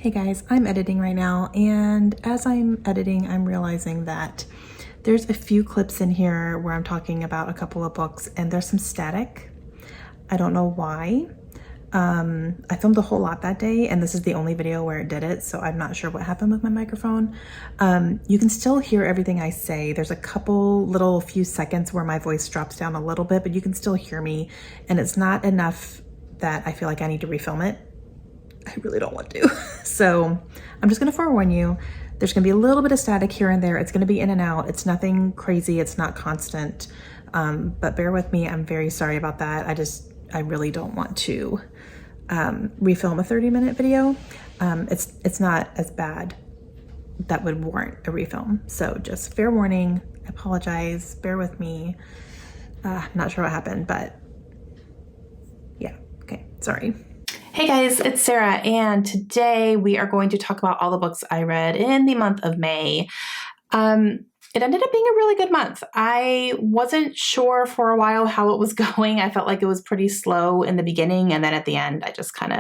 Hey guys, I'm editing right now, and as I'm editing, I'm realizing that there's a few clips in here where I'm talking about a couple of books and there's some static. I don't know why. I filmed a whole lot that day, and this is the only video where it did it, so I'm not sure what happened with my microphone. You can still hear everything I say. There's a couple little few seconds where my voice drops down a little bit, but you can still hear me, and it's not enough that I feel like I need to refilm it. I really don't want to. So I'm just gonna forewarn you, there's gonna be a little bit of static here and there. It's gonna be in and out. It's nothing crazy, it's not constant. But bear with me, I'm very sorry about that. I really don't want to refilm a 30-minute video. It's not as bad that would warrant a refilm. So just fair warning, I apologize, bear with me. Not sure what happened, but yeah, okay, sorry. Hey guys, it's Sarah, and today we are going to talk about all the books I read in the month of May. It ended up being a really good month. I wasn't sure for a while how it was going. I felt like it was pretty slow in the beginning, and then at the end, I just kind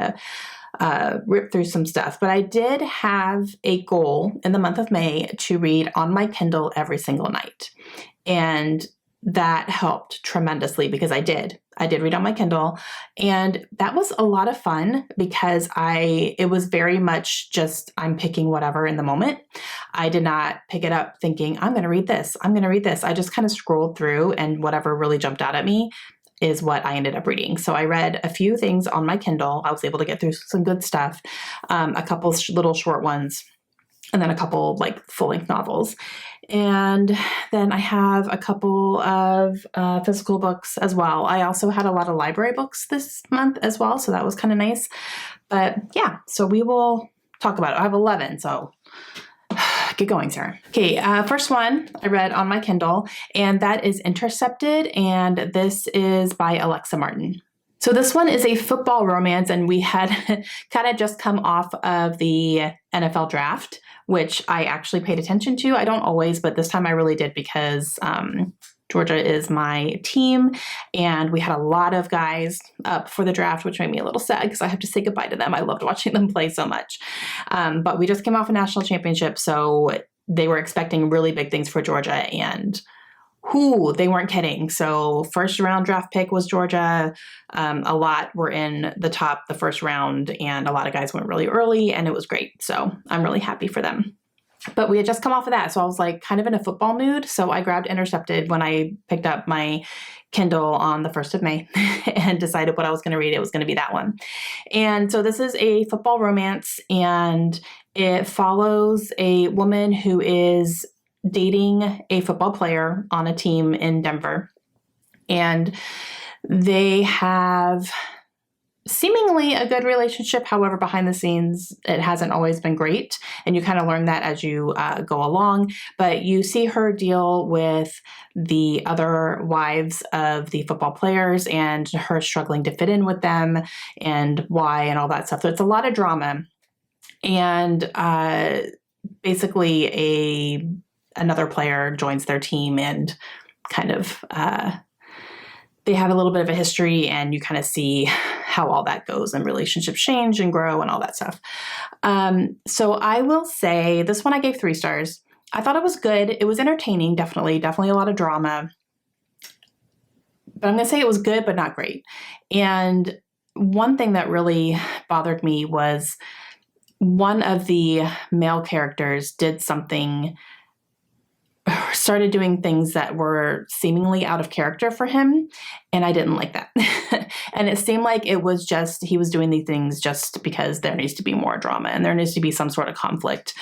of ripped through some stuff. But I did have a goal in the month of May to read on my Kindle every single night. And that helped tremendously because I did read on my Kindle, and that was a lot of fun because it was very much just, I'm picking whatever in the moment. I did not pick it up thinking, I'm going to read this. I just kind of scrolled through, and whatever really jumped out at me is what I ended up reading. So I read a few things on my Kindle. I was able to get through some good stuff, a couple little short ones, and then a couple like full-length novels. And then I have a couple of physical books as well. I also had a lot of library books this month as well, so that was kind of nice. But yeah, so we will talk about it. I have 11, so get going, Sarah. Okay, first one I read on my Kindle, and that is Intercepted, and this is by Alexa Martin. So this one is a football romance, and we had kind of just come off of the NFL draft, which I actually paid attention to. I don't always, but this time I really did because Georgia is my team, and we had a lot of guys up for the draft, which made me a little sad because I have to say goodbye to them. I loved watching them play so much. But we just came off a national championship, so they were expecting really big things for Georgia, and they weren't kidding. So first round draft pick was Georgia. A lot were in the first round, and a lot of guys went really early, and it was great. So I'm really happy for them. But we had just come off of that, so I was like kind of in a football mood. So I grabbed Intercepted when I picked up my Kindle on the 1st of May and decided what I was going to read. It was going to be that one. And so this is a football romance, and it follows a woman who is dating a football player on a team in Denver. And they have seemingly a good relationship. However, behind the scenes, it hasn't always been great. And you kind of learn that as you go along. But you see her deal with the other wives of the football players and her struggling to fit in with them and why and all that stuff. So it's a lot of drama. And basically another player joins their team, and kind of they have a little bit of a history, and you kind of see how all that goes, and relationships change and grow and all that stuff. So I will say this one I gave 3 stars. I thought it was good. It was entertaining, definitely a lot of drama. But I'm going to say it was good, but not great. And one thing that really bothered me was one of the male characters started doing things that were seemingly out of character for him, and I didn't like that. And it seemed like it was just, he was doing these things just because there needs to be more drama and there needs to be some sort of conflict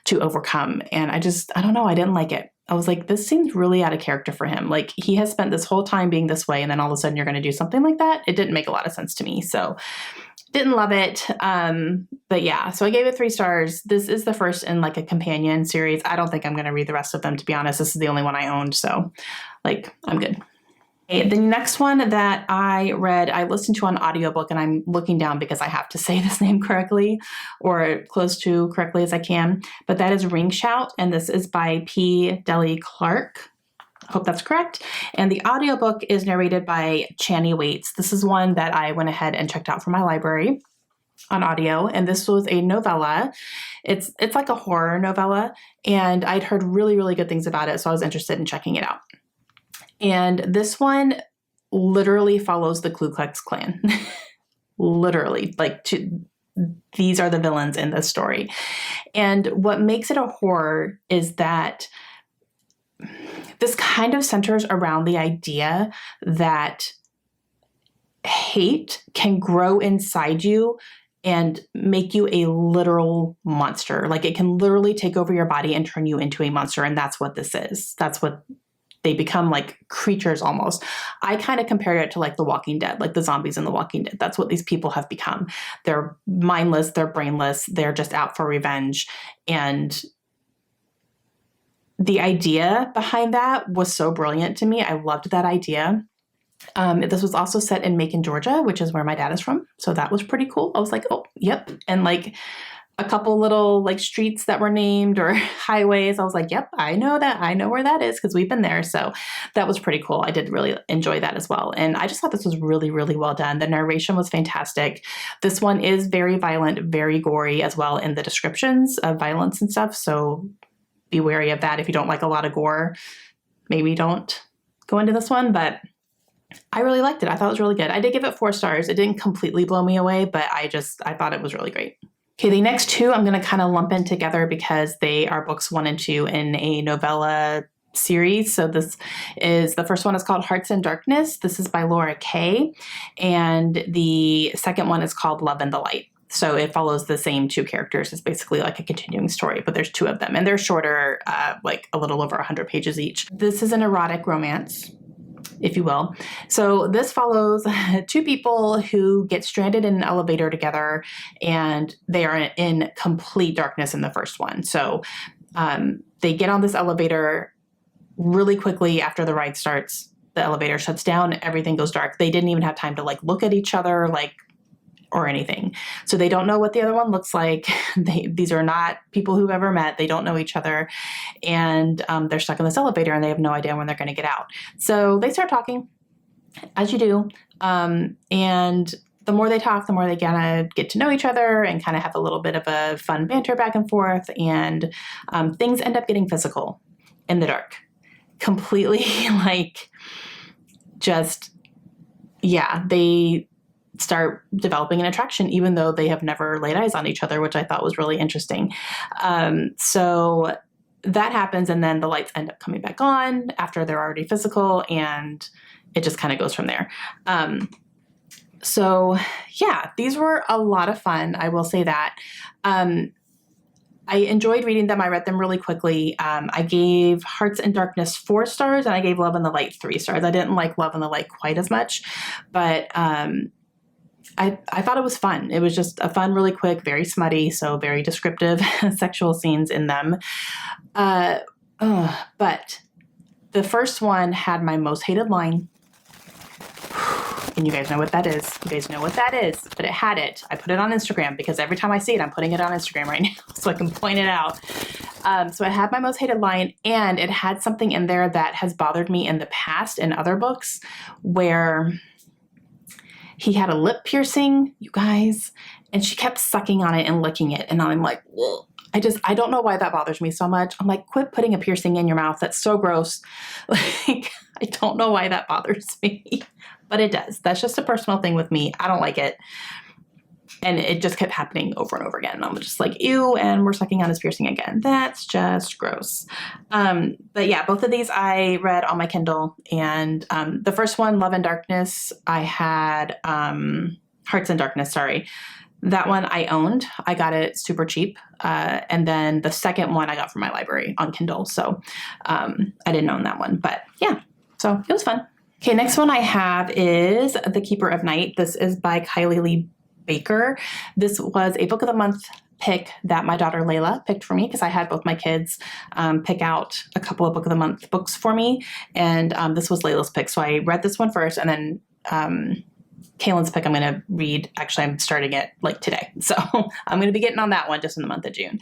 to overcome. And I don't know, I didn't like it. I was like, this seems really out of character for him. Like, he has spent this whole time being this way, and then all of a sudden you're going to do something like that. It didn't make a lot of sense to me. So didn't love it. But yeah, so I gave it 3 stars. This is the first in like a companion series. I don't think I'm going to read the rest of them, to be honest. This is the only one I owned. So like, I'm good. Okay, the next one that I read, I listened to on audiobook, and I'm looking down because I have to say this name correctly, or close to correctly as I can. But that is Ring Shout, and this is by P. Deli Clark. I hope that's correct. And the audiobook is narrated by Channy Waits. This is one that I went ahead and checked out from my library. on audio, and this was a novella. It's like a horror novella, and I'd heard really, really good things about it, so I was interested in checking it out. And this one literally follows the Ku Klux Klan. Literally, these are the villains in this story. And what makes it a horror is that this kind of centers around the idea that hate can grow inside you and make you a literal monster. Like, it can literally take over your body and turn you into a monster. And that's what this is. That's what they become, like creatures almost. I kind of compared it to like The Walking Dead, like the zombies in The Walking Dead. That's what these people have become. They're mindless, they're brainless, they're just out for revenge. And the idea behind that was so brilliant to me. I loved that idea. This was also set in Macon, Georgia, which is where my dad is from. So that was pretty cool. I was like, oh, yep. And like a couple little like streets that were named or highways. I was like, yep, I know that. I know where that is because we've been there. So that was pretty cool. I did really enjoy that as well. And I just thought this was really, really well done. The narration was fantastic. This one is very violent, very gory as well in the descriptions of violence and stuff. So be wary of that. If you don't like a lot of gore, maybe don't go into this one, but I really liked it. I thought it was really good. I did give it 4 stars. It didn't completely blow me away, but I thought it was really great. Okay, the next 2 I'm going to kind of lump in together because they are books 1 and 2 in a novella series. So the first one is called Hearts in Darkness. This is by Laura Kay. And the second one is called Love in the Light. So it follows the same 2 characters. It's basically like a continuing story, but there's 2 of them and they're shorter, like a little over 100 pages each. This is an erotic romance, if you will. So this follows 2 people who get stranded in an elevator together, and they are in complete darkness in the first one. So they get on this elevator really quickly after the ride starts. The elevator shuts down, everything goes dark. They didn't even have time to like look at each other, or anything. So they don't know what the other one looks like. These are not people who've ever met. They don't know each other. And they're stuck in this elevator and they have no idea when they're going to get out. So they start talking, as you do. And the more they talk, the more they get to know each other and kind of have a little bit of a fun banter back and forth. And things end up getting physical in the dark. Completely they start developing an attraction, even though they have never laid eyes on each other, which I thought was really interesting. So that happens, and then the lights end up coming back on after they're already physical, and it just kind of goes from there. So yeah, these were a lot of fun. I will say that. I enjoyed reading them. I read them really quickly. I gave Hearts in Darkness 4 stars, and I gave Love in the Light 3 stars. I didn't like Love in the Light quite as much, but I thought it was fun. It was just a fun, really quick, very smutty, so very descriptive sexual scenes in them. But the first one had my most hated line. And you guys know what that is. You guys know what that is, but it had it. I put it on Instagram because every time I see it, I'm putting it on Instagram right now so I can point it out. So it had my most hated line, and it had something in there that has bothered me in the past in other books where he had a lip piercing, you guys, and she kept sucking on it and licking it. And I'm like, ugh. I don't know why that bothers me so much. I'm like, quit putting a piercing in your mouth. That's so gross. I don't know why that bothers me, but it does. That's just a personal thing with me. I don't like it. And it just kept happening over and over again. And I'm just like, ew, and we're sucking on his piercing again. That's just gross. But yeah, both of these I read on my Kindle. And the first one, Love in Darkness, I had Hearts in Darkness, sorry. That one I owned. I got it super cheap. And then the second one I got from my library on Kindle. So I didn't own that one. But yeah, so it was fun. Okay, next one I have is The Keeper of Night. This is by Kylie Lee Baker. This was a book of the month pick that my daughter Layla picked for me because I had both my kids pick out a couple of book of the month books for me. And this was Layla's pick. So I read this one first, and then Kaylin's pick I'm going to read. Actually, I'm starting it like today. So I'm going to be getting on that one just in the month of June.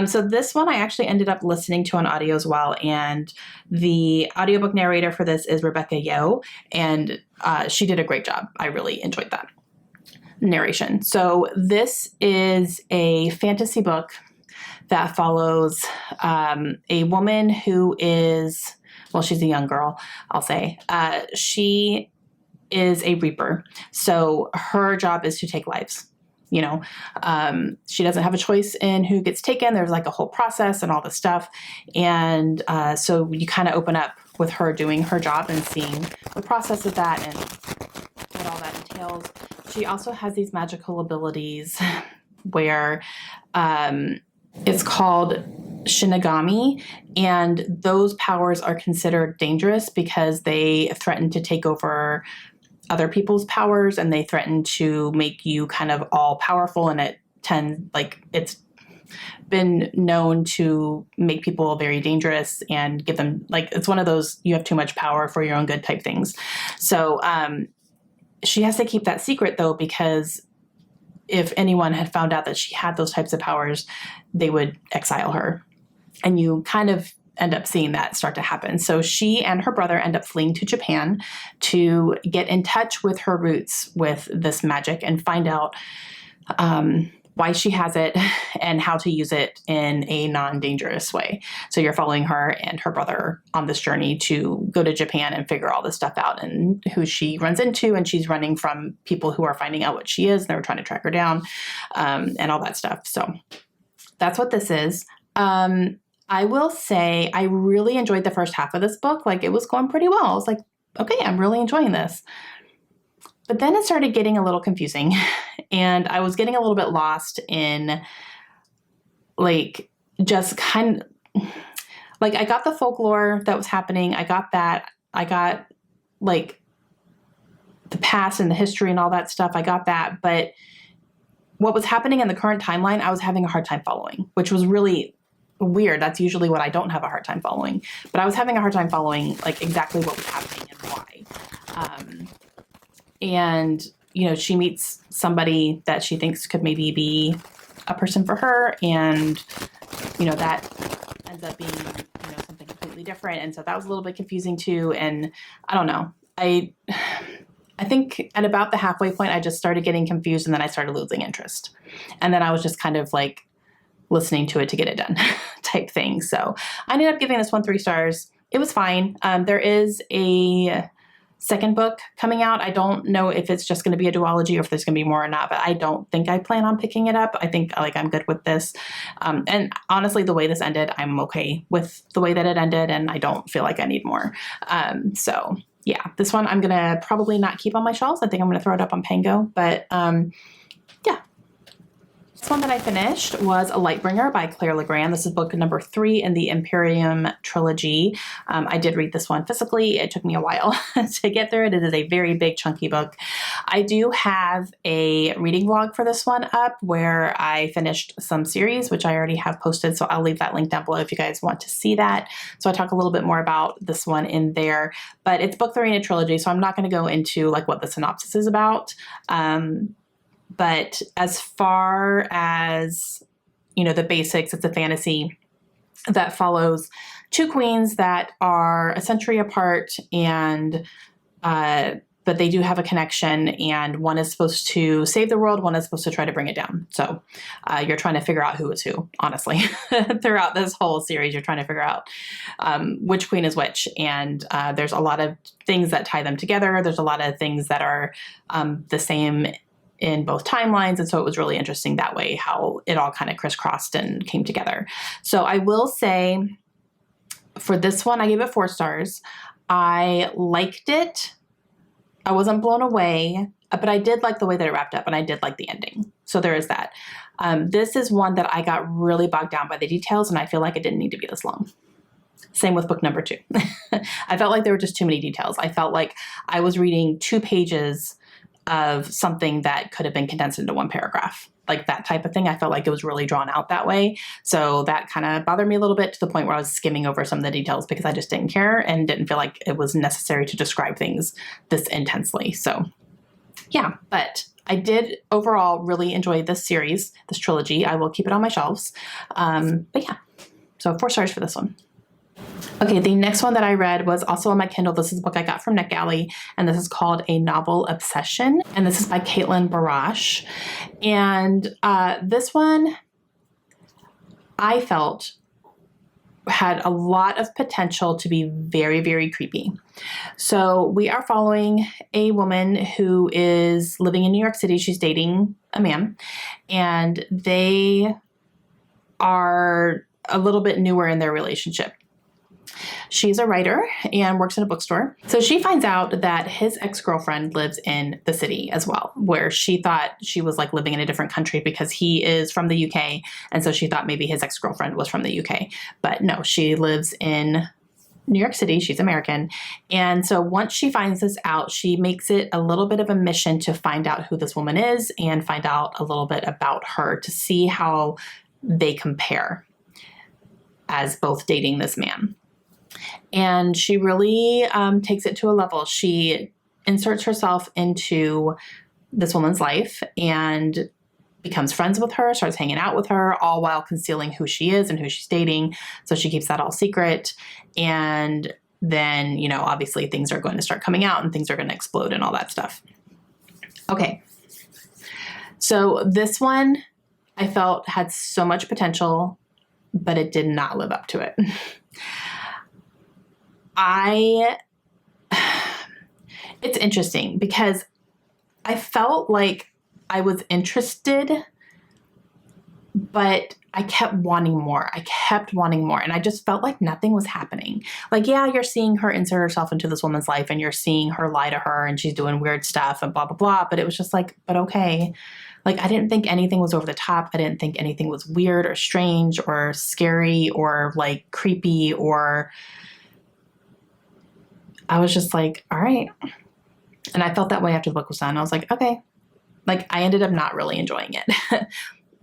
So this one I actually ended up listening to on audio as well. And the audiobook narrator for this is Rebecca Yo. And she did a great job. I really enjoyed that. narration. So this is a fantasy book that follows a woman who is, well, she's a young girl, I'll say. She is a reaper. So her job is to take lives. You know, she doesn't have a choice in who gets taken. There's like a whole process and all this stuff. And so you kind of open up with her doing her job and seeing the process of that and what all that entails. She also has these magical abilities where it's called Shinigami, and those powers are considered dangerous because they threaten to take over other people's powers, and they threaten to make you kind of all powerful, and it's been known to make people very dangerous and give them, like, it's one of those you have too much power for your own good type things. So she has to keep that secret though, because if anyone had found out that she had those types of powers, they would exile her. And you kind of end up seeing that start to happen. So she and her brother end up fleeing to Japan to get in touch with her roots with this magic and find out why she has it and how to use it in a non-dangerous way. So you're following her and her brother on this journey to go to Japan and figure all this stuff out and who she runs into. And she's running from people who are finding out what she is. And they're trying to track her down and all that stuff. So that's what this is. I will say I really enjoyed the first half of this book. Like, it was going pretty well. I was like, okay, I'm really enjoying this. But then it started getting a little confusing, and I was getting a little bit lost in, like, just kind of, like, I got the folklore that was happening. I got that. I got, like, the past and the history and all that stuff. I got that. But what was happening in the current timeline, I was having a hard time following, which was really weird. That's usually what I don't have a hard time following. But I was having a hard time following, like, exactly what was happening and why. And, you know, she meets somebody that she thinks could maybe be a person for her. And, you know, that ends up being, you know, something completely different. And so that was a little bit confusing too. And I don't know. I think at about the halfway point, I just started getting confused, and then I started losing interest. And then I was just kind of like listening to it to get it done type thing. So I ended up giving this one 3 stars. It was fine. There is a second book coming out. I don't know if it's just going to be a duology or if there's going to be more or not, but I don't think I plan on picking it up. I think, like, I'm good with this. And honestly, the way this ended, I'm okay with the way that it ended, and I don't feel like I need more. So yeah, this one I'm going to probably not keep on my shelves. I think I'm going to throw it up on Pango, but yeah. This one that I finished was A Lightbringer by Claire Legrand. This is book number 3 in the Imperium trilogy. I did read this one physically. It took me a while to get through it. It is a very big, chunky book. I do have a reading vlog for this one up where I finished some series, which I already have posted. So I'll leave that link down below if you guys want to see that. So I talk a little bit more about this one in there, but it's book 3 in a trilogy. So I'm not going to go into, like, what the synopsis is about. But as far as, you know, the basics, it's a fantasy that follows 2 queens that are a century apart, and but they do have a connection, and one is supposed to save the world, one is supposed to try to bring it down. So you're trying to figure out who is who, honestly. Throughout this whole series, you're trying to figure out which queen is which, and there's a lot of things that tie them together. There's a lot of things that are the same in both timelines. And so it was really interesting that way, how it all kind of crisscrossed and came together. So I will say for this one, I gave it 4 stars. I liked it. I wasn't blown away, but I did like the way that it wrapped up, and I did like the ending. So there is that. This is one that I got really bogged down by the details, and I feel like it didn't need to be this long. Same with book number 2. I felt like there were just too many details. I felt like I was reading 2 pages of something that could have been condensed into 1 paragraph, like that type of thing. I felt like it was really drawn out that way. So that kind of bothered me a little bit, to the point where I was skimming over some of the details because I just didn't care and didn't feel like it was necessary to describe things this intensely. So yeah, but I did overall really enjoy this series, this trilogy. I will keep it on my shelves. But yeah, so 4 stars for this one. Okay, the next one that I read was also on my Kindle. This is a book I got from NetGalley, and this is called A Novel Obsession, and this is by Caitlin Barash. And this one, I felt, had a lot of potential to be very, very creepy. So we are following a woman who is living in New York City. She's dating a man, and they are a little bit newer in their relationship. She's a writer and works in a bookstore. So she finds out that his ex-girlfriend lives in the city as well, where she thought she was like living in a different country because he is from the UK. And so she thought maybe his ex-girlfriend was from the UK. But no, she lives in New York City. She's American. And so once she finds this out, she makes it a little bit of a mission to find out who this woman is and find out a little bit about her to see how they compare as both dating this man. And she really takes it to a level. She inserts herself into this woman's life and becomes friends with her, starts hanging out with her, all while concealing who she is and who she's dating. So she keeps that all secret. And then, you know, obviously things are going to start coming out and things are going to explode and all that stuff. Okay. So this one I felt had so much potential, but it did not live up to it. It's interesting because I felt like I was interested, but I kept wanting more. And I just felt like nothing was happening. Like, yeah, you're seeing her insert herself into this woman's life and you're seeing her lie to her and she's doing weird stuff and blah, blah, blah. But it was just like, but okay. Like, I didn't think anything was over the top. I didn't think anything was weird or strange or scary or like creepy, or I was just like, all right. And I felt that way after the book was done. I was like, okay. Like, I ended up not really enjoying it.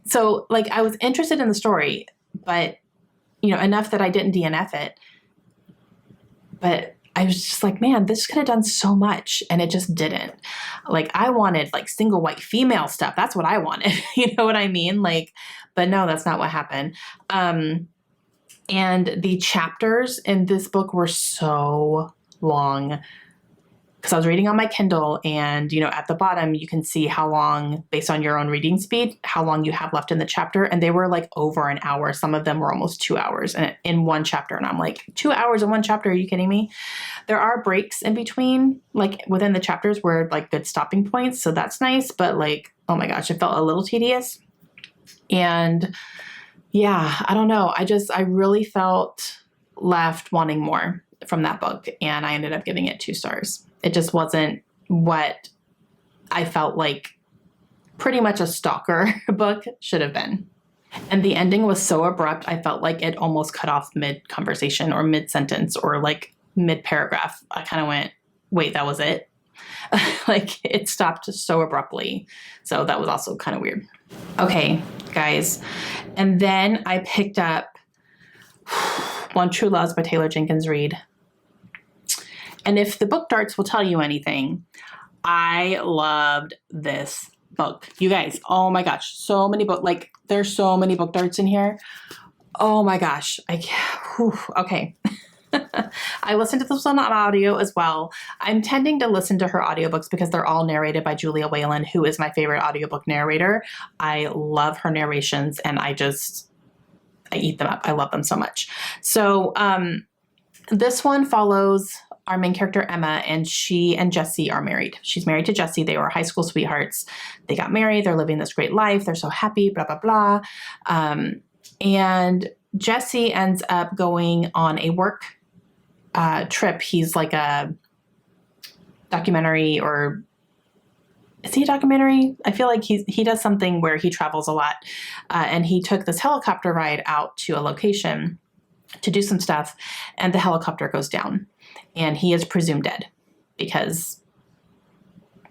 So like, I was interested in the story, but you know, enough that I didn't DNF it. But I was just like, man, this could have done so much. And it just didn't. Like, I wanted like single white female stuff. That's what I wanted. You know what I mean? Like, but no, that's not what happened. And the chapters in this book were so long, because I was reading on my Kindle, and, you know, at the bottom, you can see how long, based on your own reading speed, how long you have left in the chapter. And they were like over an hour. Some of them were almost 2 hours in one chapter. And I'm like, 2 hours in one chapter? Are you kidding me? There are breaks in between, like within the chapters where like good stopping points. So that's nice. But like, oh my gosh, it felt a little tedious. And yeah, I don't know. I really felt left wanting more from that book. And I ended up giving it 2 stars. It just wasn't what I felt like pretty much a stalker book should have been. And the ending was so abrupt, I felt like it almost cut off mid-conversation or mid-sentence or like mid-paragraph. I kind of went, wait, that was it? Like, it stopped so abruptly. So that was also kind of weird. Okay, guys. And then I picked up One True Loves by Taylor Jenkins Reid. And if the book darts will tell you anything, I loved this book. You guys, oh my gosh, so many like there's so many book darts in here. Oh my gosh. Okay. I listened to this one on audio as well. I'm tending to listen to her audiobooks because they're all narrated by Julia Whalen, who is my favorite audiobook narrator. I love her narrations and I eat them up. I love them so much. So, this one follows our main character, Emma, and she and Jesse are married. She's married to Jesse. They were high school sweethearts. They got married. They're living this great life. They're so happy, blah, blah, blah. And Jesse ends up going on a work trip. He's like a documentary, or is he a documentary? I feel like he does something where he travels a lot. And he took this helicopter ride out to a location to do some stuff, and the helicopter goes down and he is presumed dead because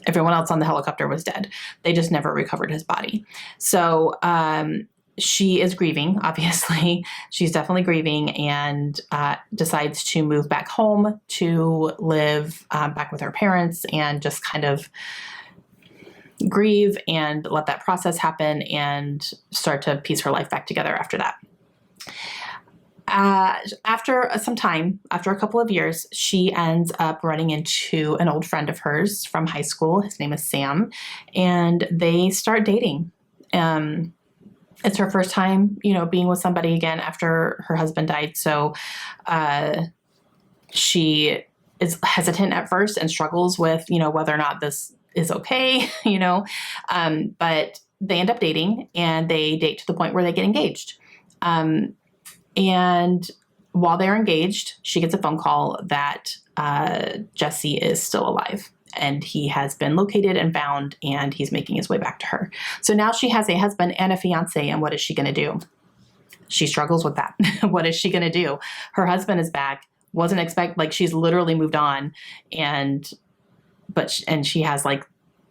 everyone else on the helicopter was dead. They just never recovered his body. So she is grieving, obviously. She's definitely grieving, and decides to move back home to live back with her parents and just kind of grieve and let that process happen and start to piece her life back together after that. after some time, after a couple of years, she ends up running into an old friend of hers from high school. His name is Sam, and they start dating. It's her first time, being with somebody again after her husband died. So she is hesitant at first and struggles with, whether or not this is okay, but they end up dating, and they date to the point where they get engaged. And while they're engaged, she gets a phone call that Jesse is still alive, and he has been located and found, and he's making his way back to her. So now she has a husband and a fiance, and what is she going to do? She struggles with that. What is she going to do? Her husband is back. She's literally moved on, and she has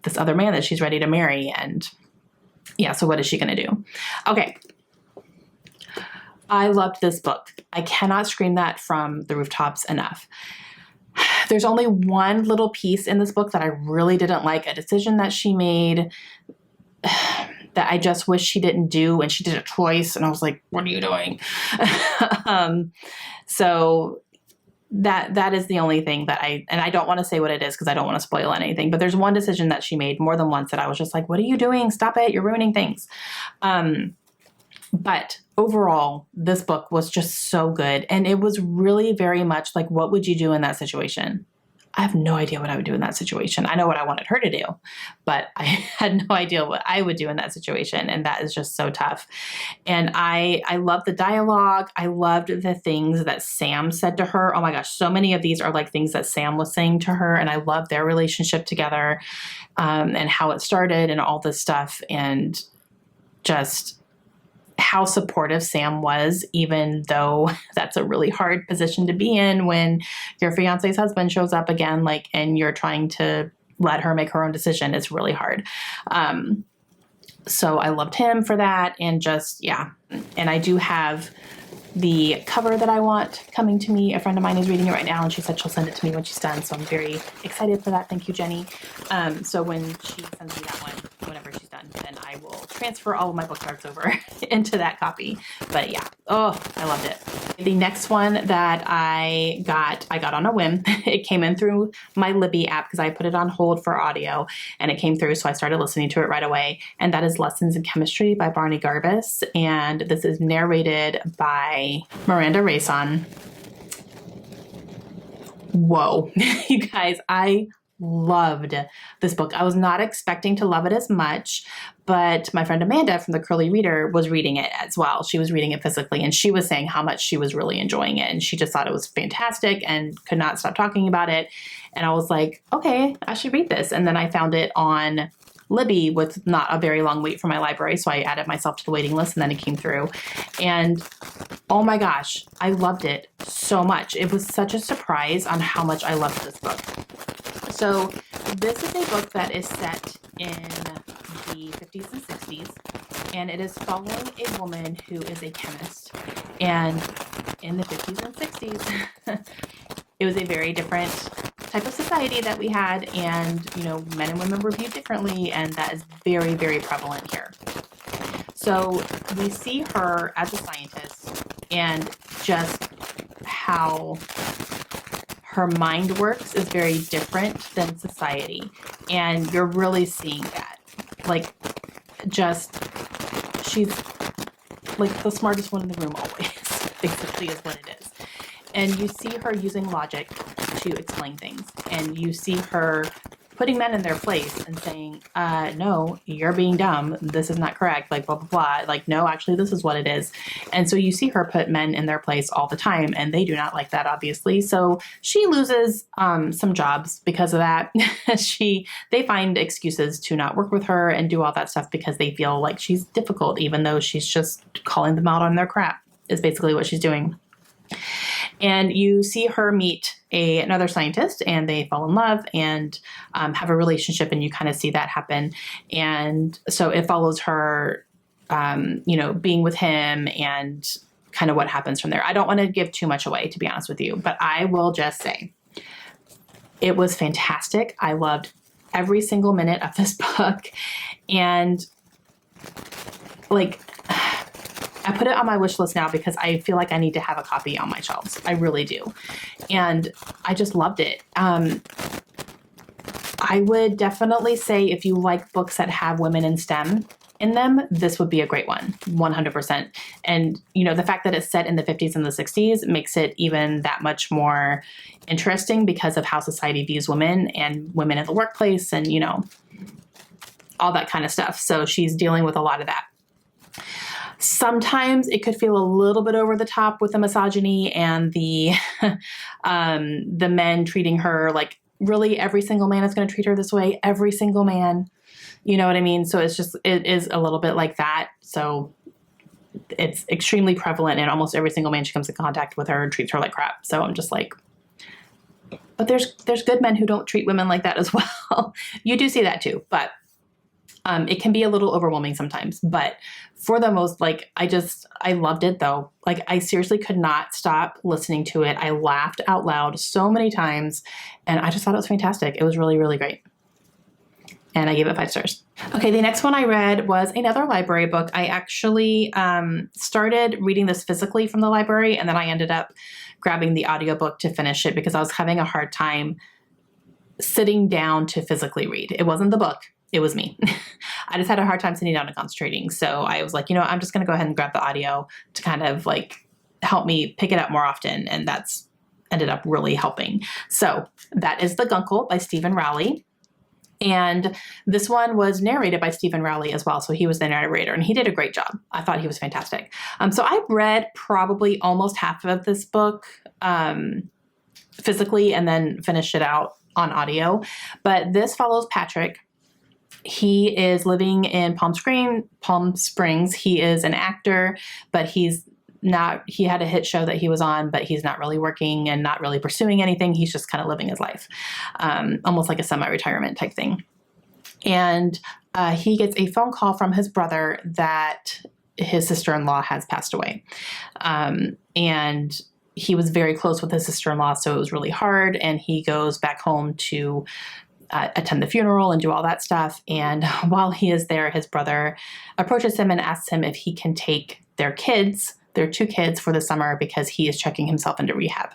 this other man that she's ready to marry, and yeah, so what is she going to do? Okay. I loved this book. I cannot scream that from the rooftops enough. There's only one little piece in this book that I really didn't like, a decision that she made that I just wish she didn't do, and she did it twice, and I was like, what are you doing? So that is the only thing that I don't want to say what it is because I don't want to spoil anything, but there's one decision that she made more than once that I was just like, what are you doing? Stop it. You're ruining things. But overall, this book was just so good. And it was really very much like, what would you do in that situation? I have no idea what I would do in that situation. I know what I wanted her to do, but I had no idea what I would do in that situation. And that is just so tough. And I love the dialogue. I loved the things that Sam said to her. Oh my gosh, so many of these are like things that Sam was saying to her. And I love their relationship together, and how it started and all this stuff. And just how supportive Sam was, even though that's a really hard position to be in when your fiance's husband shows up again, and you're trying to let her make her own decision. It's really hard. So I loved him for that, and just, yeah. And I do have the cover that I want coming to me. A friend of mine is reading it right now, and she said she'll send it to me when she's done. So I'm very excited for that. Thank you, Jenny. So when she sends me that one, whenever she's done, then I will transfer all of my book cards over into that copy. But yeah, oh, I loved it. The next one that I got on a whim. It came in through my Libby app because I put it on hold for audio, and it came through, so I started listening to it right away. And that is Lessons in Chemistry by Barney Garbus. And this is narrated by Miranda Rayson. Whoa, you guys, I loved this book. I was not expecting to love it as much, but my friend Amanda from the Curly Reader was reading it as well. She was reading it physically, and she was saying how much she was really enjoying it, and she just thought it was fantastic and could not stop talking about it. And I was like, okay, I should read this. And then I found it on Libby with not a very long wait for my library, so I added myself to the waiting list, and then it came through. And oh my gosh, I loved it so much. It was such a surprise on how much I loved this book. So this is a book that is set in the 50s and 60s, and it is following a woman who is a chemist. And in the 50s and 60s, it was a very different type of society that we had, and men and women were viewed differently, and that is very, very prevalent here. So we see her as a scientist, and just how her mind works is very different than society. And you're really seeing that. She's the smartest one in the room always, basically is what it is. And you see her using logic to explain things. And you see her putting men in their place and saying, no, you're being dumb. This is not correct. Blah, blah, blah. No, actually, this is what it is. And so you see her put men in their place all the time, and they do not like that, obviously. So she loses some jobs because of that. They find excuses to not work with her and do all that stuff because they feel like she's difficult, even though she's just calling them out on their crap, is basically what she's doing. And you see her meet another scientist, and they fall in love and have a relationship, and you kind of see that happen. And so it follows her, being with him and kind of what happens from there. I don't want to give too much away, to be honest with you, but I will just say it was fantastic. I loved every single minute of this book. And I put it on my wish list now because I feel like I need to have a copy on my shelves. I really do. And I just loved it. I would definitely say if you like books that have women in STEM in them, this would be a great one, 100%. And, you know, the fact that it's set in the 50s and the 60s makes it even that much more interesting because of how society views women and women in the workplace and, you know, all that kind of stuff. So she's dealing with a lot of that. Sometimes it could feel a little bit over the top with the misogyny and the men treating her like, really every single man is going to treat her this way. Every single man, you know what I mean? So it is a little bit like that. So it's extremely prevalent and almost every single man she comes in contact with her treats her like crap. So I'm just like, but there's good men who don't treat women like that as well. You do see that too, but it can be a little overwhelming sometimes, but for the most, like, I loved it though. Like, I seriously could not stop listening to it. I laughed out loud so many times and I just thought it was fantastic. It was really, really great. And I gave it 5 stars. Okay, the next one I read was another library book. I actually started reading this physically from the library, and then I ended up grabbing the audiobook to finish it because I was having a hard time sitting down to physically read. It wasn't the book. It was me. I just had a hard time sitting down and concentrating. So I was like, you know, I'm just going to go ahead and grab the audio to kind of like help me pick it up more often. And that's ended up really helping. So that is The Guncle by Stephen Rowley. And this one was narrated by Stephen Rowley as well. So he was the narrator and he did a great job. I thought he was fantastic. So I read probably almost half of this book physically and then finished it out on audio. But this follows Patrick. He is living in Palm Springs. He is an actor, but he had a hit show that he was on, but he's not really working and not really pursuing anything. He's just kind of living his life, almost like a semi-retirement type thing. And he gets a phone call from his brother that his sister-in-law has passed away. And he was very close with his sister-in-law, so it was really hard. And he goes back home to attend the funeral and do all that stuff. And while he is there, his brother approaches him and asks him if he can take their 2 kids for the summer because he is checking himself into rehab.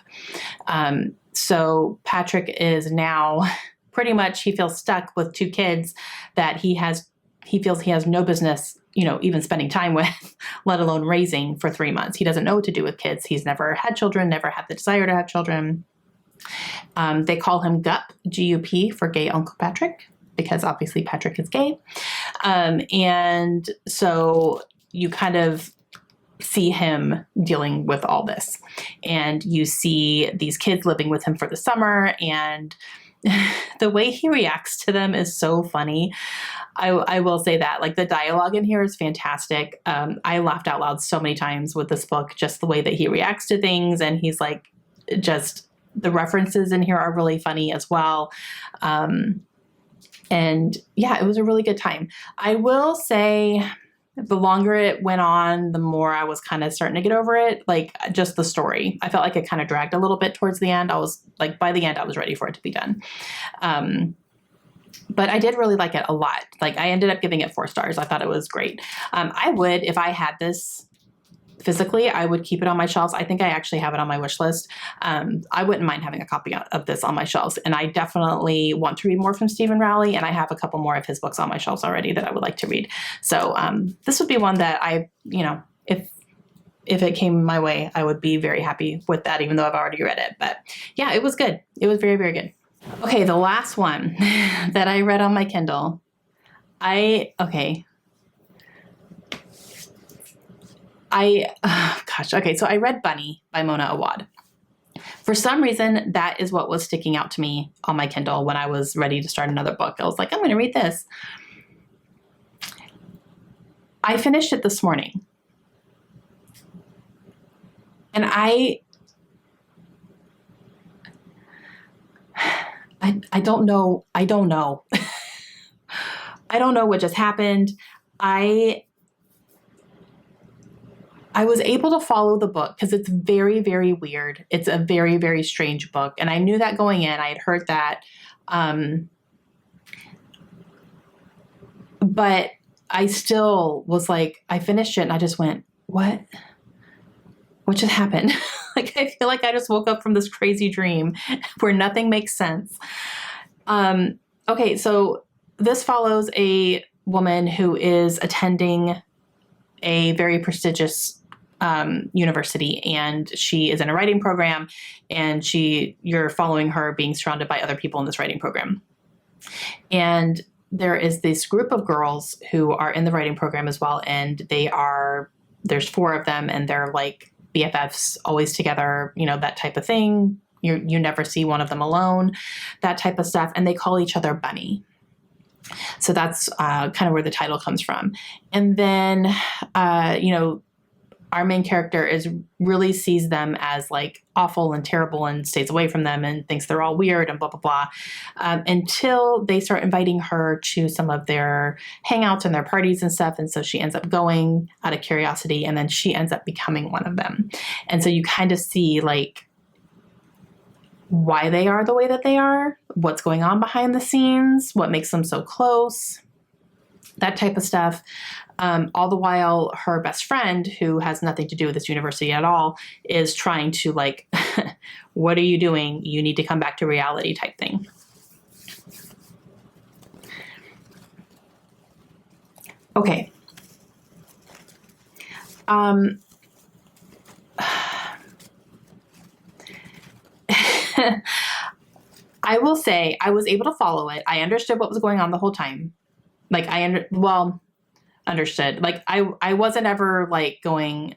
So Patrick is now pretty much, he feels stuck with 2 kids that he feels he has no business, you know, even spending time with, let alone raising for 3 months. He doesn't know what to do with kids. He's never had children, never had the desire to have children. They call him GUP, G-U-P, for Gay Uncle Patrick, because obviously Patrick is gay. And so you kind of see him dealing with all this. And you see these kids living with him for the summer, and the way he reacts to them is so funny. I will say that, like, the dialogue in here is fantastic. I laughed out loud so many times with this book, just the way that he reacts to things. And he's like, just the references in here are really funny as well. And yeah, it was a really good time. I will say the longer it went on, the more I was kind of starting to get over it. Like, just the story, I felt like it kind of dragged a little bit towards the end. I was like, by the end, I was ready for it to be done. But I did really like it a lot. Like, I ended up giving it 4 stars. I thought it was great. I would, if I had this physically, I would keep it on my shelves. I think I actually have it on my wish list. I wouldn't mind having a copy of this on my shelves. And I definitely want to read more from Stephen Rowley. And I have a couple more of his books on my shelves already that I would like to read. So this would be one that I, you know, if it came my way, I would be very happy with that, even though I've already read it. But yeah, it was good. It was very, very good. Okay, the last one that I read on my Kindle. So I read Bunny by Mona Awad. For some reason, that is what was sticking out to me on my Kindle when I was ready to start another book. I was like, I'm going to read this. I finished it this morning. And I don't know. I don't know. I don't know what just happened. I was able to follow the book because it's very, very weird. It's a very, very strange book. And I knew that going in. I had heard that. But I still was like, I finished it and I just went, what just happened? Like, I feel like I just woke up from this crazy dream where nothing makes sense. Okay, so this follows a woman who is attending a very prestigious university, and she is in a writing program, and you're following her being surrounded by other people in this writing program. And there is this group of girls who are in the writing program as well, and there's 4 of them, and they're like BFFs, always together, you know, that type of thing. You never see one of them alone, that type of stuff. And they call each other Bunny. So that's kind of where the title comes from. And then, you know, our main character really sees them as like awful and terrible and stays away from them and thinks they're all weird and blah, blah, blah, until they start inviting her to some of their hangouts and their parties and stuff. And so she ends up going out of curiosity, and then she ends up becoming one of them. And so you kind of see like why they are the way that they are, what's going on behind the scenes, what makes them so close, that type of stuff. All the while, her best friend, who has nothing to do with this university at all, is trying to like, what are you doing? You need to come back to reality type thing. Okay. I will say I was able to follow it. I understood what was going on the whole time. Like understood. Like I wasn't ever like going,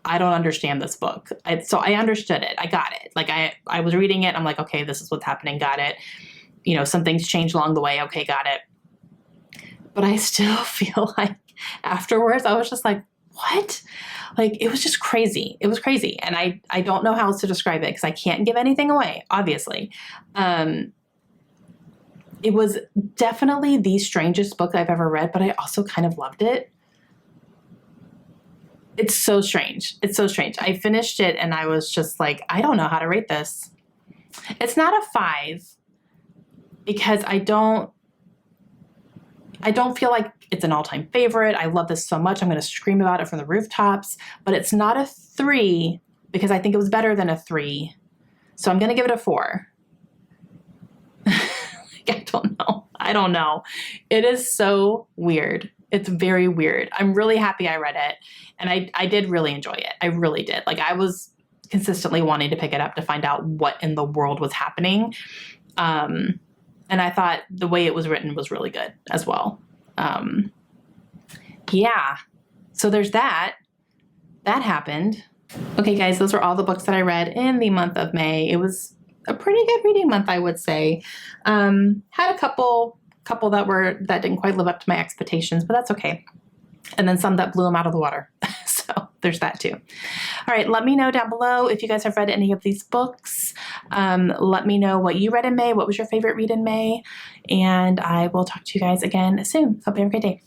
I don't understand this book. So I understood it. I got it. Like I was reading it. I'm like, okay, this is what's happening. Got it. You know, some things changed along the way. Okay, got it. But I still feel like afterwards I was just like, what? Like, it was just crazy. It was crazy. And I don't know how else to describe it because I can't give anything away, obviously. It was definitely the strangest book I've ever read, but I also kind of loved it. It's so strange. It's so strange. I finished it and I was just like, I don't know how to rate this. It's not a 5 because I don't feel like it's an all-time favorite. I love this so much. I'm going to scream about it from the rooftops, but it's not a 3 because I think it was better than a 3. So I'm going to give it a 4. I don't know. It is so weird. It's very weird. I'm really happy I read it. And I did really enjoy it. I really did. Like, I was consistently wanting to pick it up to find out what in the world was happening. And I thought the way it was written was really good as well. Yeah. So there's that. That happened. Okay, guys, those are all the books that I read in the month of May. It was a pretty good reading month, I would say. Had a couple that didn't quite live up to my expectations, but that's okay. And then some that blew them out of the water. So there's that too. All right, let me know down below if you guys have read any of these books. Let me know what you read in May. What was your favorite read in May? And I will talk to you guys again soon. Hope you have a great day.